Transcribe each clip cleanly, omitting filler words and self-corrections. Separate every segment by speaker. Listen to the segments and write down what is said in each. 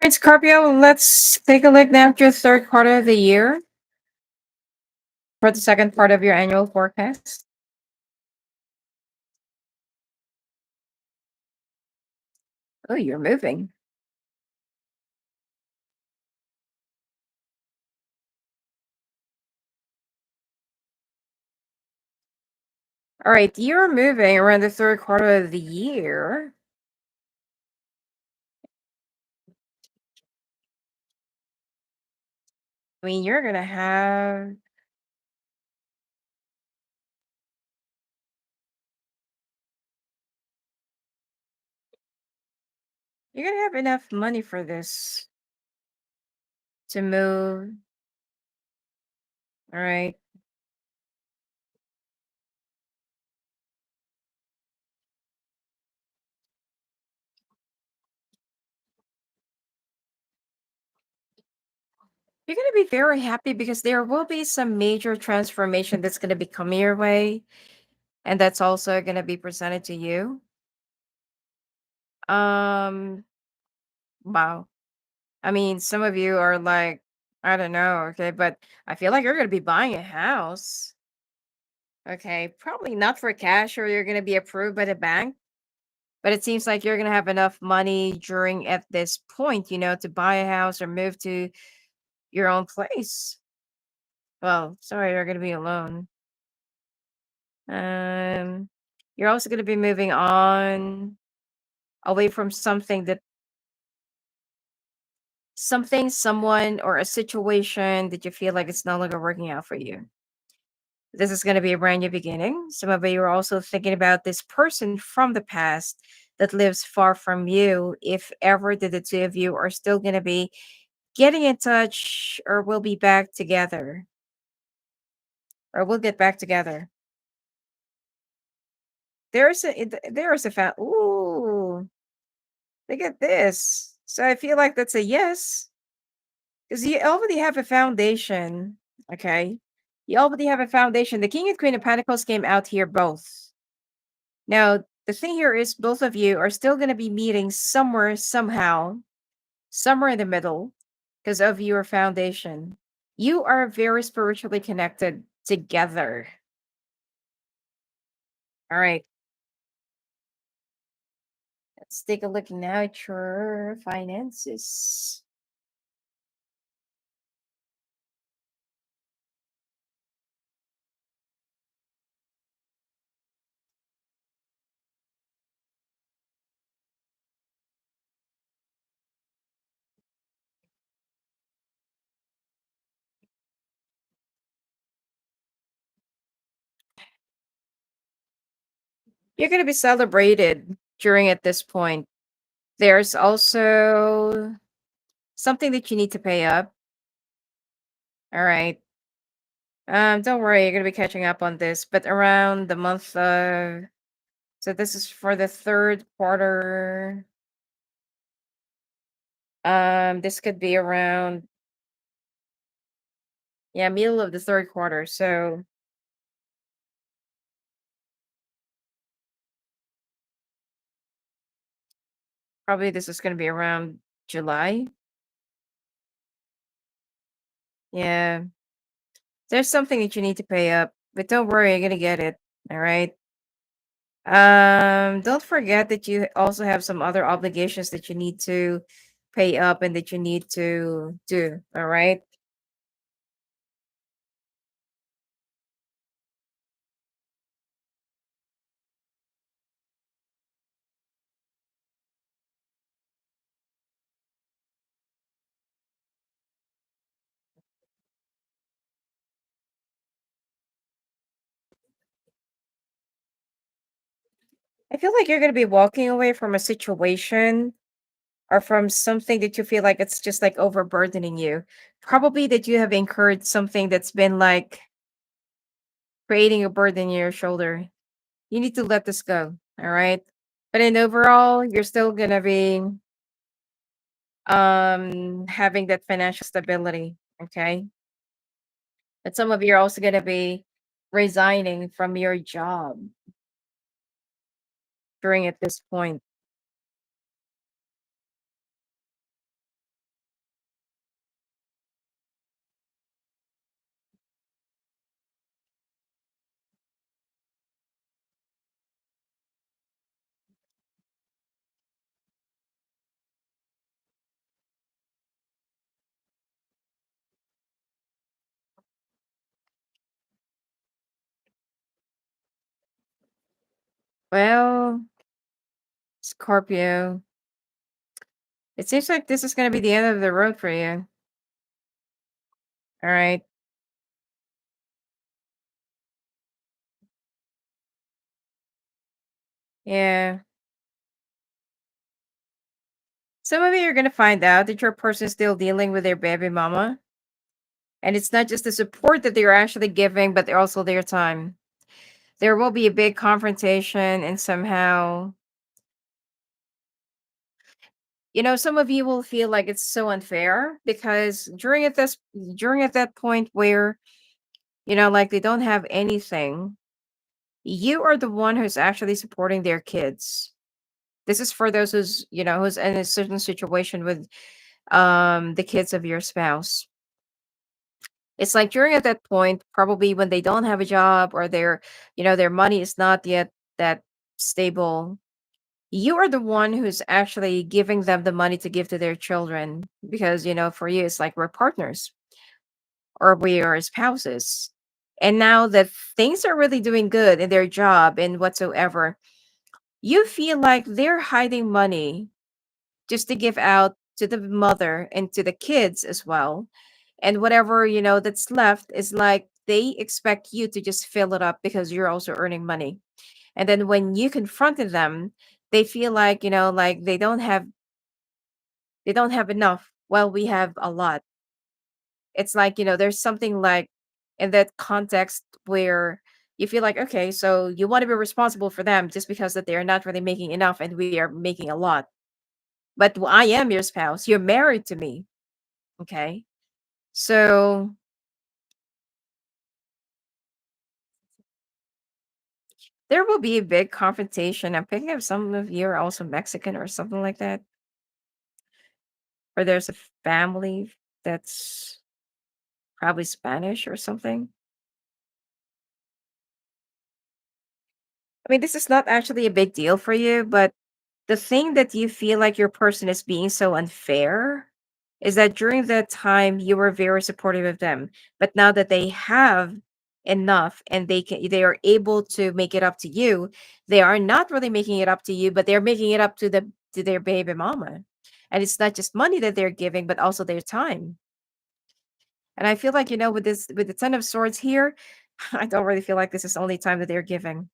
Speaker 1: Right, Scorpio, let's take a look now at your third quarter of the year for the second part of your annual forecast. Oh, you're moving. All right, you're moving around the third quarter of the year. I mean, you're gonna have enough money for this to move. All right. You're gonna be very happy because there will be some major transformation that's gonna be coming your way, and that's also gonna be presented to you. Um, wow. I mean, some of you are like, I don't know, okay, but I feel like you're going to be buying a house. Okay, probably not for cash or you're going to be approved by the bank, but it seems like you're going to have enough money during at this point, to buy a house or move to your own place. Well, sorry, you're going to be alone. Um, you're also going to be moving on away from someone, or a situation that you feel like it's no longer working out for you. This is going to be a brand new beginning. Some of you are also thinking about this person from the past that lives far from you. If ever the two of you are still going to be getting in touch, or will be back together, or will get back together. Ooh, look at this. So I feel like that's a yes, because you already have a foundation. Okay. You already have a foundation. The King and Queen of Pentacles came out here both. Now, the thing here is both of you are still going to be meeting somewhere, somehow, somewhere in the middle, because of your foundation. You are very spiritually connected together. All right. Let's take a look now at your finances. You're going to be celebrated during at this point. There's also something that you need to pay up. All right. Don't worry, you're gonna be catching up on this, but around the month of, so this is for the third quarter. This could be around, yeah, middle of the third quarter. So probably this is gonna be around July. Yeah. There's something that you need to pay up, but don't worry, you're gonna get it. All right. Don't forget that you also have some other obligations that you need to pay up and that you need to do. All right. I feel like you're gonna be walking away from a situation or from something that you feel like it's just like overburdening you. Probably that you have incurred something that's been like creating a burden in your shoulder. You need to let this go. All right. But in overall, you're still gonna be having that financial stability. Okay. But some of you are also gonna be resigning from your job during at this point. Well, Scorpio, it seems like this is going to be the end of the road for you. All right. Yeah. Some of you are going to find out that your person is still dealing with their baby mama. And it's not just the support that they're actually giving, but they're also their time. There will be a big confrontation, and somehow, some of you will feel like it's so unfair because during at that point where, like they don't have anything, you are the one who's actually supporting their kids. This is for those who's in a certain situation with the kids of your spouse. It's like during at that point, probably when they don't have a job or their money is not yet that stable, you are the one who's actually giving them the money to give to their children because, for you, it's like we're partners or we are spouses. And now that things are really doing good in their job and whatsoever, you feel like they're hiding money just to give out to the mother and to the kids as well. And whatever, that's left is like they expect you to just fill it up because you're also earning money. And then when you confronted them, they feel like, like they don't have enough. Well, we have a lot. It's like, there's something like in that context where you feel like, okay, so you want to be responsible for them just because that they are not really making enough and we are making a lot. But I am your spouse. You're married to me. Okay. So there will be a big confrontation. I'm picking up some of you are also Mexican or something like that. Or there's a family that's probably Spanish or something. I mean, this is not actually a big deal for you, but the thing that you feel like your person is being so unfair is that during that time you were very supportive of them, but now that they have enough and they are able to make it up to you, they are not really making it up to you, but they're making it up to their baby mama. And it's not just money that they're giving, but also their time. And I feel like, with the Ten of Swords here, I don't really feel like this is only time that they're giving.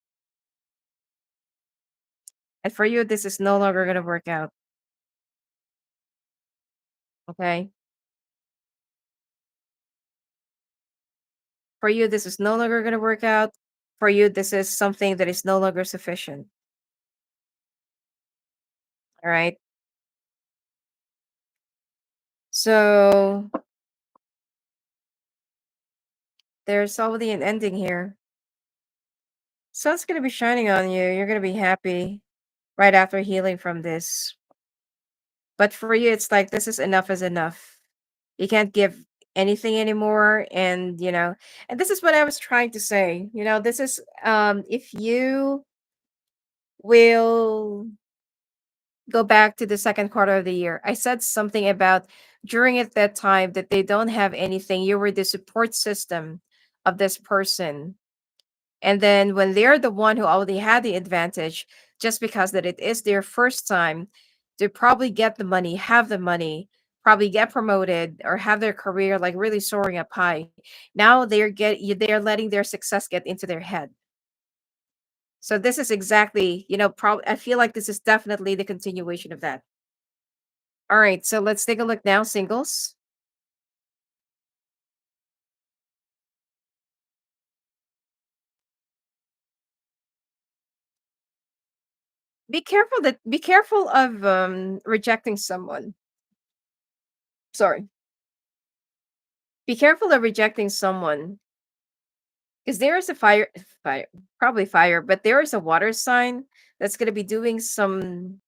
Speaker 1: And for you, this is no longer going to work out. Okay. For you, this is no longer going to work out. For you, this is something that is no longer sufficient. All right. So there's already an ending here. Sun's going to be shining on you. You're going to be happy right after healing from this. But for you, it's like this is enough. You can't give anything anymore. And this is what I was trying to say. This is if you will go back to the second quarter of the year. I said something about during at that time that they don't have anything. You were the support system of this person. And then when they're the one who already had the advantage, just because that it is their first time, to probably get the money, have the money, probably get promoted or have their career like really soaring up high. Now they're letting their success get into their head. So this is exactly, probably I feel like this is definitely the continuation of that. All right, so let's take a look now, singles. Be careful of rejecting someone. Sorry. Be careful of rejecting someone because there is a fire, probably fire, but there is a water sign that's going to be doing some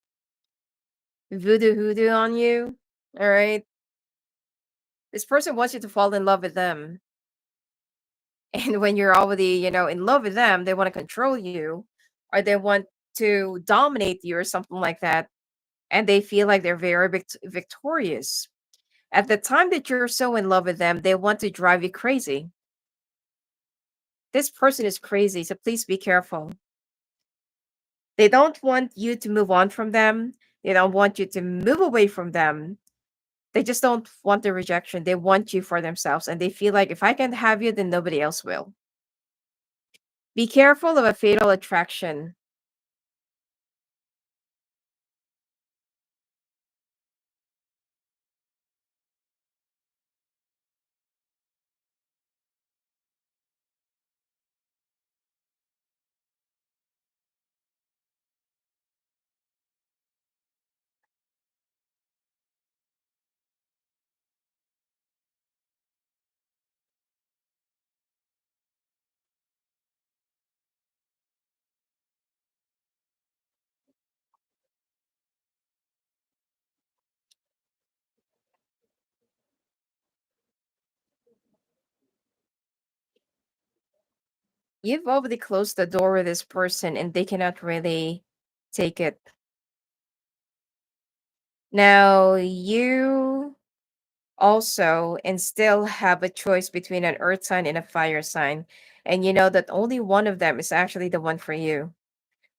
Speaker 1: voodoo hoodoo on you. All right. This person wants you to fall in love with them. And when you're already, in love with them, they want to control you or they want to dominate you or something like that. And they feel like they're very victorious. At the time that you're so in love with them, they want to drive you crazy. This person is crazy, so please be careful. They don't want you to move on from them. They don't want you to move away from them. They just don't want the rejection. They want you for themselves. And they feel like if I can't have you, then nobody else will. Be careful of a fatal attraction. You've already closed the door with this person and they cannot really take it. Now, you also and still have a choice between an earth sign and a fire sign. And you know that only one of them is actually the one for you.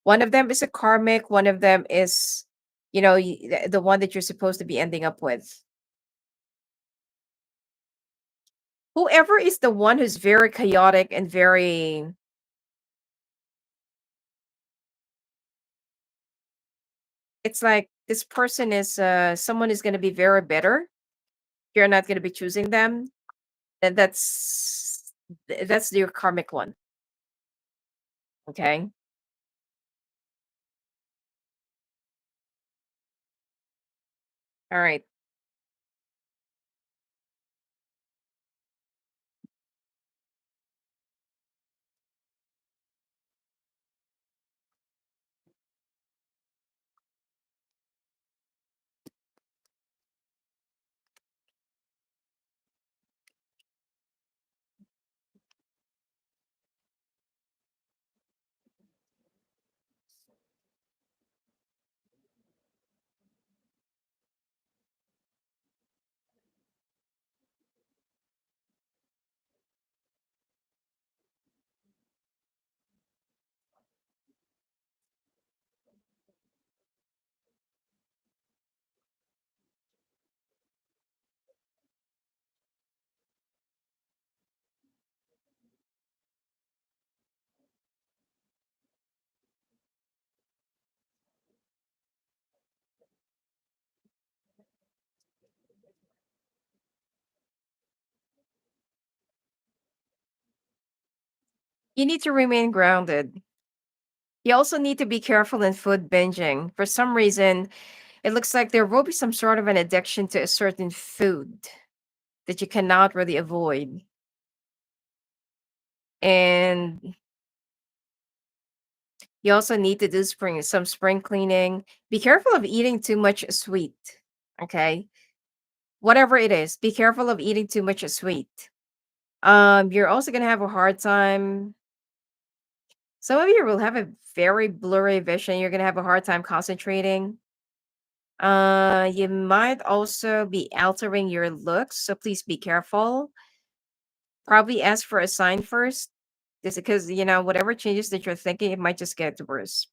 Speaker 1: One of them is a karmic, one of them is, the one that you're supposed to be ending up with. Whoever is the one who's very chaotic and very, it's like this person is someone is going to be very bitter. You're not going to be choosing them. And that's your karmic one. Okay. All right. You need to remain grounded. You also need to be careful in food binging. For some reason, it looks like there will be some sort of an addiction to a certain food that you cannot really avoid. And you also need to do some spring cleaning. Be careful of eating too much sweet. Okay? Whatever it is, be careful of eating too much sweet. You're also gonna have a hard time. Some of you will have a very blurry vision. You're gonna have a hard time concentrating. You might also be altering your looks, so please be careful. Probably ask for a sign first, just because whatever changes that you're thinking, it might just get worse.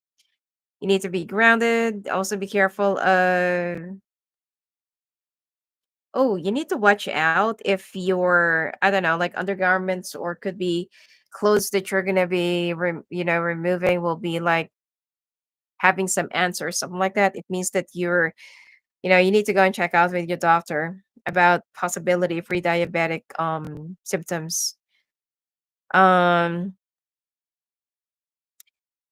Speaker 1: You need to be grounded. Also, be careful of. Oh, you need to watch out if you're, I don't know, like undergarments or could be clothes that you're gonna be, removing will be like having some ants or something like that. It means that you need to go and check out with your doctor about possibility of pre-diabetic symptoms. Um,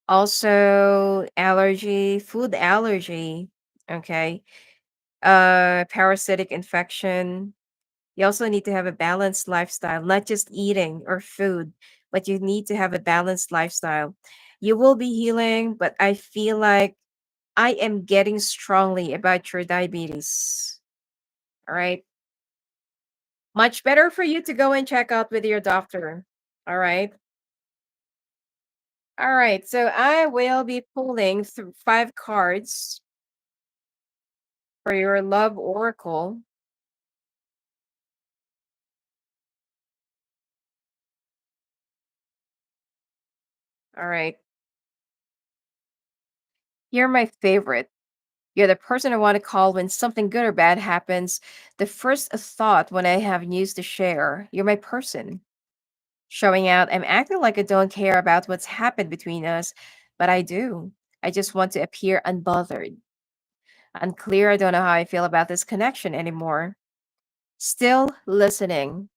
Speaker 1: Also allergy, food allergy. Okay. Parasitic infection. You also need to have a balanced lifestyle, not just eating or food, but you need to have a balanced lifestyle. You will be healing, but I feel like I am getting strongly about your diabetes. All right. Much better for you to go and check out with your doctor. All right. All right. So I will be pulling through 5 cards for your love oracle. All right. You're my favorite. You're the person I want to call when something good or bad happens. The first thought when I have news to share. You're my person. Showing out, I'm acting like I don't care about what's happened between us, but I do. I just want to appear unbothered. Unclear, I don't know how I feel about this connection anymore. Still listening.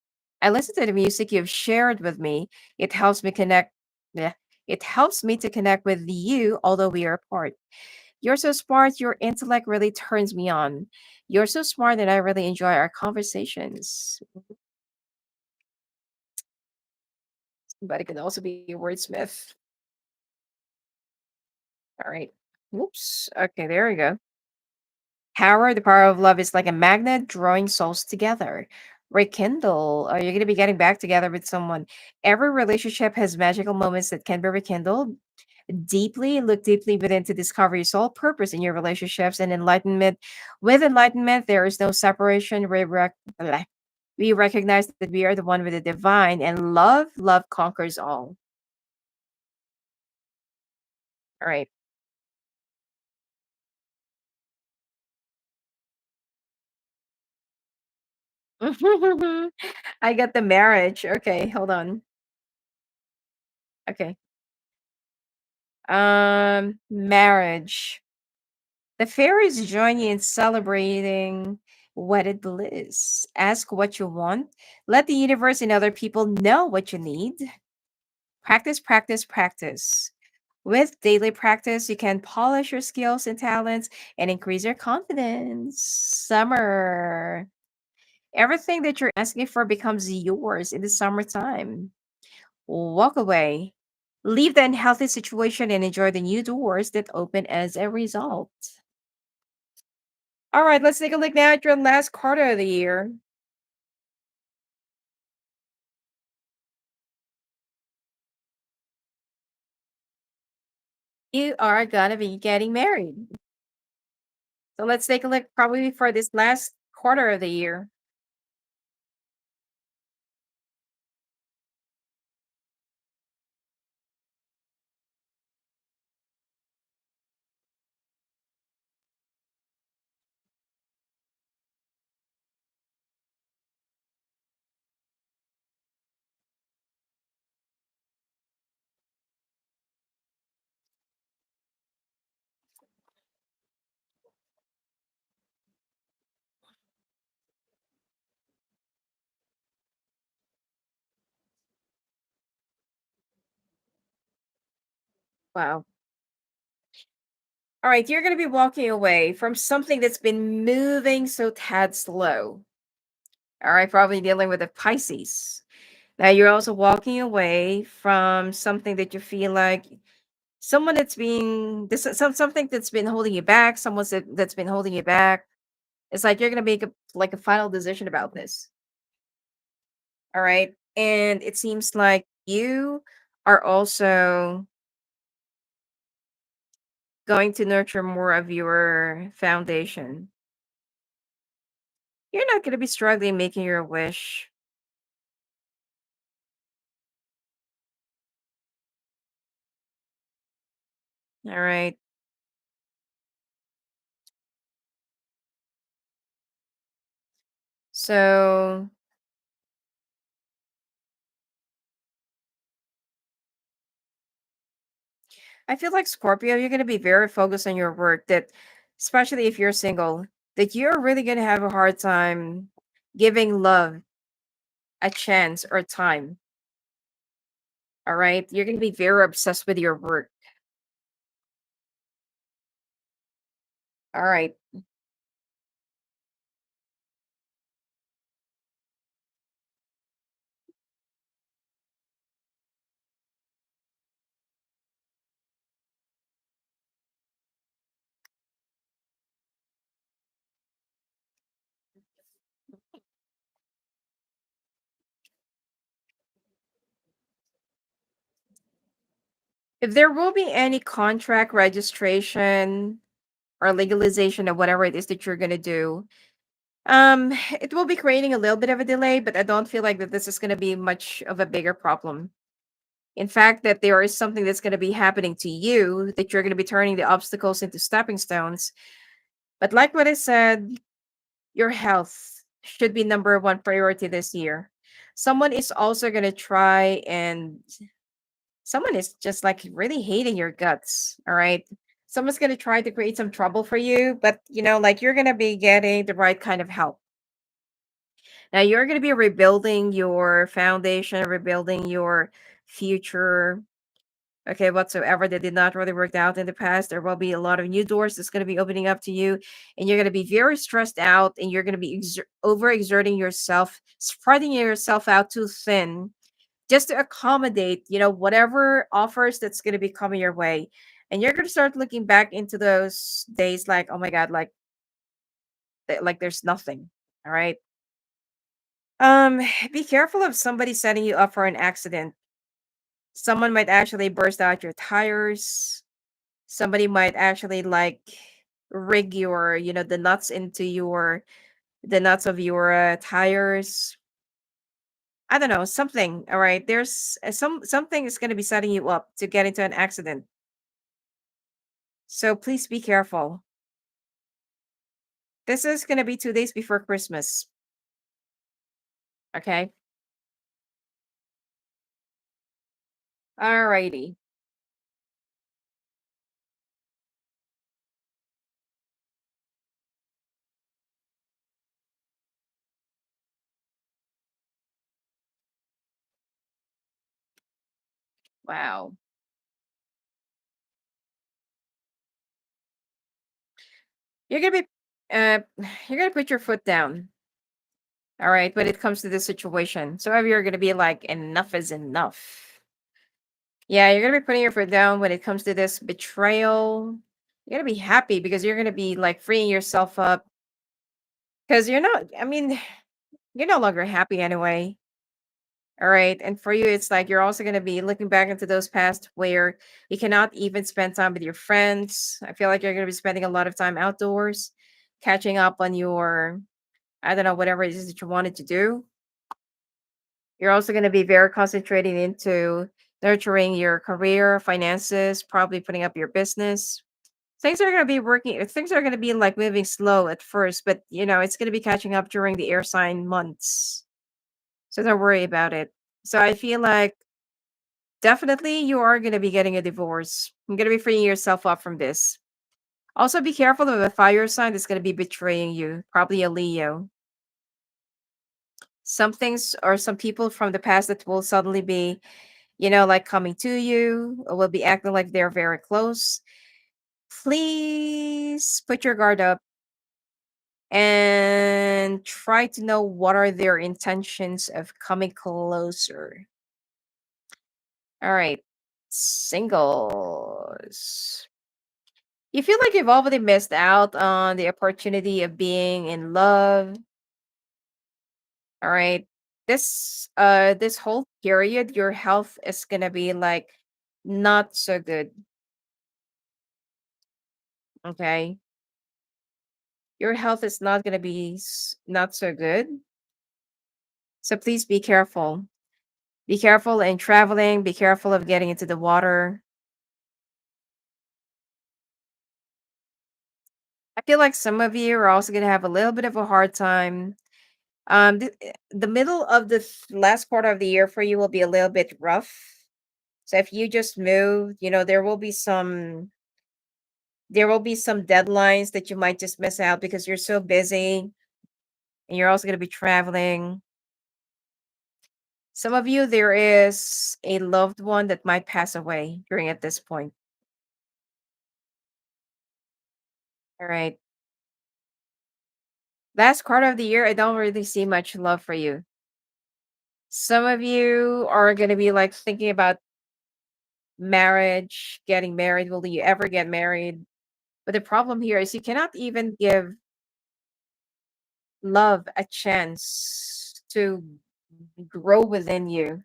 Speaker 1: I listen to the music you've shared with me. It helps me connect. Yeah, it helps me to connect with you, although we are apart. You're so smart. Your intellect really turns me on. You're so smart, and I really enjoy our conversations. But it can also be a wordsmith. All right. Whoops. Okay, there we go. Power, the power of love is like a magnet drawing souls together. Rekindle. You're going to be getting back together with someone. Every relationship has magical moments that can be rekindled. Deeply, look deeply within to discover your soul purpose in your relationships and enlightenment. With enlightenment, there is no separation. We recognize that we are the one with the divine, and love conquers all. All right. I got the marriage. Okay, hold on. Okay. Marriage. The fairies join you in celebrating wedded bliss. Ask what you want. Let the universe and other people know what you need. Practice, practice, practice. With daily practice, you can polish your skills and talents and increase your confidence. Summer. Everything that you're asking for becomes yours in the summertime. Walk away. Leave the unhealthy situation and enjoy the new doors that open as a result. All right, let's take a look now at your last quarter of the year. You are gonna be getting married. So let's take a look probably for this last quarter of the year. Wow. All right, you're gonna be walking away from something that's been moving so tad slow. All right, probably dealing with the Pisces. Now you're also walking away from something that you feel like someone that's being this is something that's been holding you back, that's been holding you back. It's like you're gonna make a final decision about this. All right. And it seems like you are also going to nurture more of your foundation. You're not gonna be struggling making your wish. All right. So I feel like Scorpio, you're gonna be very focused on your work that especially if you're single, that you're really gonna have a hard time giving love a chance or time. All right. You're gonna be very obsessed with your work. All right. If there will be any contract registration or legalization of whatever it is that you're gonna do, it will be creating a little bit of a delay, but I don't feel like that this is gonna be much of a bigger problem. In fact, that there is something that's going to be happening to you, that you're going to be turning the obstacles into stepping stones. But like what I said, your health should be number one priority this year. Someone is also going to try, and someone is just like really hating your guts. All right. Someone's going to try to create some trouble for you, but like you're going to be getting the right kind of help. Now you're going to be rebuilding your foundation, rebuilding your future. Okay, whatsoever that did not really work out in the past, there will be a lot of new doors that's going to be opening up to you, and you're going to be very stressed out, and you're going to be overexerting yourself, spreading yourself out too thin, just to accommodate, whatever offers that's going to be coming your way. And you're going to start looking back into those days like, oh my God, like there's nothing. All right. Um, be careful of somebody setting you up for an accident. Someone might actually burst out your tires. Somebody might actually like rig your, the nuts into the nuts of your tires. I don't know, something. All right. There's something is going to be setting you up to get into an accident. So please be careful. This is going to be 2 days before Christmas. Okay. Alrighty. Wow. You're going to be, you're going to put your foot down. All right. When it comes to this situation. So if you're going to be like, enough is enough. Yeah, you're gonna be putting your foot down when it comes to this betrayal. You're gonna be happy because you're gonna be like freeing yourself up because you're not, I mean, you're no longer happy anyway. All right. And for you, it's like you're also gonna be looking back into those past where you cannot even spend time with your friends. I feel like you're gonna be spending a lot of time outdoors, catching up on your, I don't know, whatever it is that you wanted to do. You're also gonna be very concentrating into nurturing your career, finances, probably putting up your business. Things are gonna be working things are gonna be, like, moving slow at first, but, it's gonna be catching up during the air sign months, so don't worry about it. So I feel like definitely you are gonna be getting a divorce. You're gonna be freeing yourself up from this. Also, be careful of a fire sign that's gonna be betraying you, probably a Leo. Some things or some people from the past that will suddenly be, like, coming to you or will be acting like they're very close. Please put your guard up and try to know what are their intentions of coming closer. All right. Singles. You feel like you've already missed out on the opportunity of being in love. All right. This whole period, your health is gonna be like not so good. Okay. Your health is not gonna be not so good. So please be careful. Be careful in traveling, be careful of getting into the water. I feel like some of you are also gonna have a little bit of a hard time. The middle of the last part of the year for you will be a little bit rough. So if you just move, there will be some deadlines that you might just miss out because you're so busy and you're also gonna be traveling. Some of you, there is a loved one that might pass away during at this point. All right. Last quarter of the year, I don't really see much love for you. Some of you are going to be like thinking about marriage, getting married. Will you ever get married? But the problem here is you cannot even give love a chance to grow within you.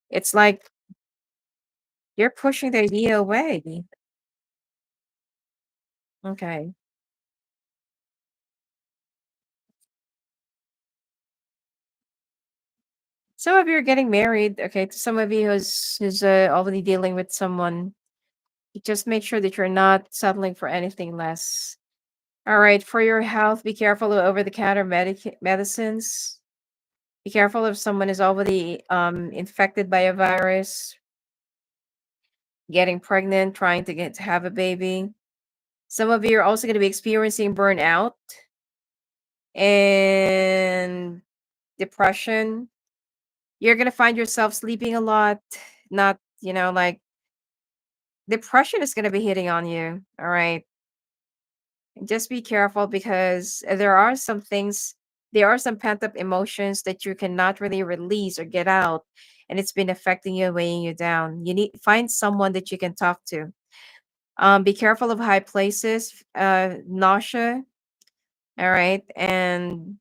Speaker 1: It's like you're pushing the idea away. Okay. Some of you are getting married, okay? To some of you who's already dealing with someone, just make sure that you're not settling for anything less. All right, for your health, be careful of over-the-counter medicines. Be careful if someone is already infected by a virus, getting pregnant, trying to get to have a baby. Some of you are also going to be experiencing burnout and depression. You're going to find yourself sleeping a lot, not, like depression is going to be hitting on you. All right. Just be careful because there are some pent up emotions that you cannot really release or get out. And it's been affecting you, weighing you down. You need find someone that you can talk to. Be careful of high places, nausea. All right. And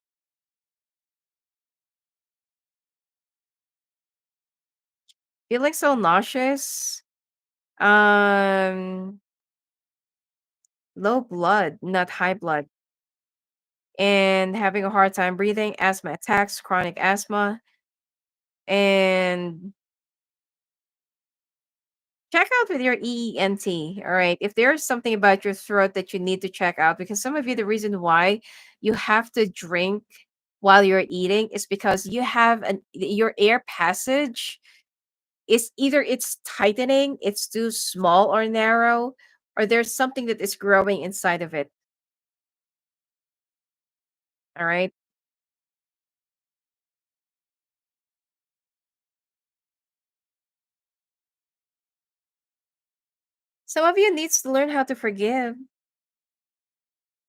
Speaker 1: feeling so nauseous. Um, low blood, not high blood, and having a hard time breathing, asthma attacks, chronic asthma, and check out with your EENT. All right. If there's something about your throat that you need to check out, because some of you, the reason why you have to drink while you're eating is because your air passage is either it's tightening, it's too small or narrow, or there's something that is growing inside of it. All right. Some of you needs to learn how to forgive.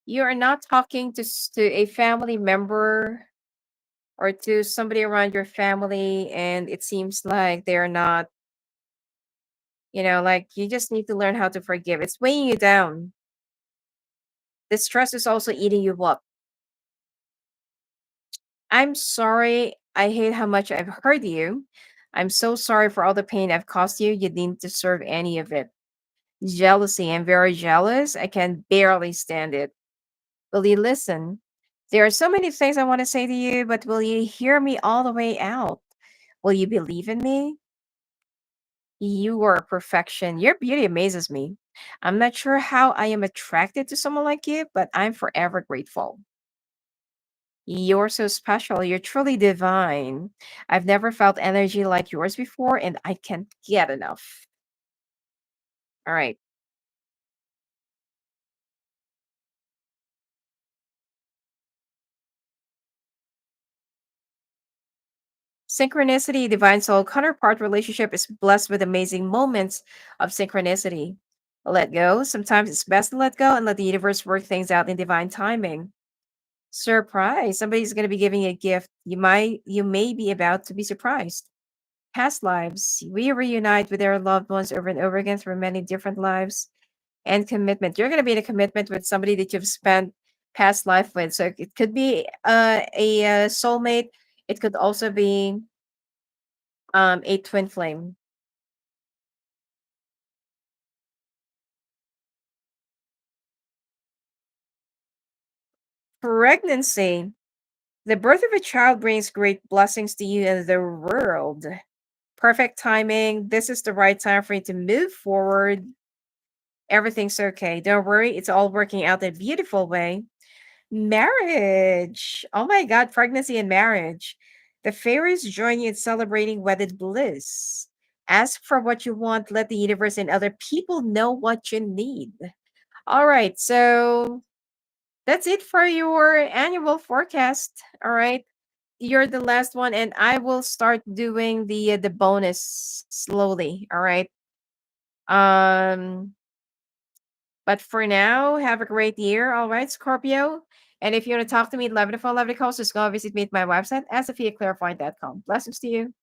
Speaker 1: You are not talking to a family member or to somebody around your family, and it seems like they're not, like you just need to learn how to forgive. It's weighing you down. The stress is also eating you up. I'm sorry. I hate how much I've hurt you. I'm so sorry for all the pain I've caused you. You didn't deserve any of it. Jealousy. I'm very jealous. I can barely stand it. Will you listen? There are so many things I want to say to you, but will you hear me all the way out? Will you believe in me? You are perfection. Your beauty amazes me. I'm not sure how I am attracted to someone like you, but I'm forever grateful. You're so special. You're truly divine. I've never felt energy like yours before, and I can't get enough. All right. Synchronicity, divine soul counterpart relationship is blessed with amazing moments of synchronicity. Let go. Sometimes it's best to let go and let the universe work things out in divine timing. Surprise. Somebody's going to be giving you a gift. You may be about to be surprised. Past lives. We reunite with our loved ones over and over again through many different lives. And commitment. You're going to be in a commitment with somebody that you've spent past life with. So it could be a soulmate. It could also be a twin flame. Pregnancy. The birth of a child brings great blessings to you and the world. Perfect timing. This is the right time for you to move forward. Everything's okay. Don't worry. It's all working out in a beautiful way. Marriage. Oh my God, pregnancy and marriage. The fairies join you in celebrating wedded bliss. Ask for what you want. Let the universe and other people know what you need. All right. So that's it for your annual forecast. All right. You're the last one, and I will start doing the bonus slowly. All right. Um, but for now, have a great year. All right, Scorpio. And if you want to talk to me, love the phone, love the calls, just go visit me at my website, sophiaclairvoyant.com. Blessings to you.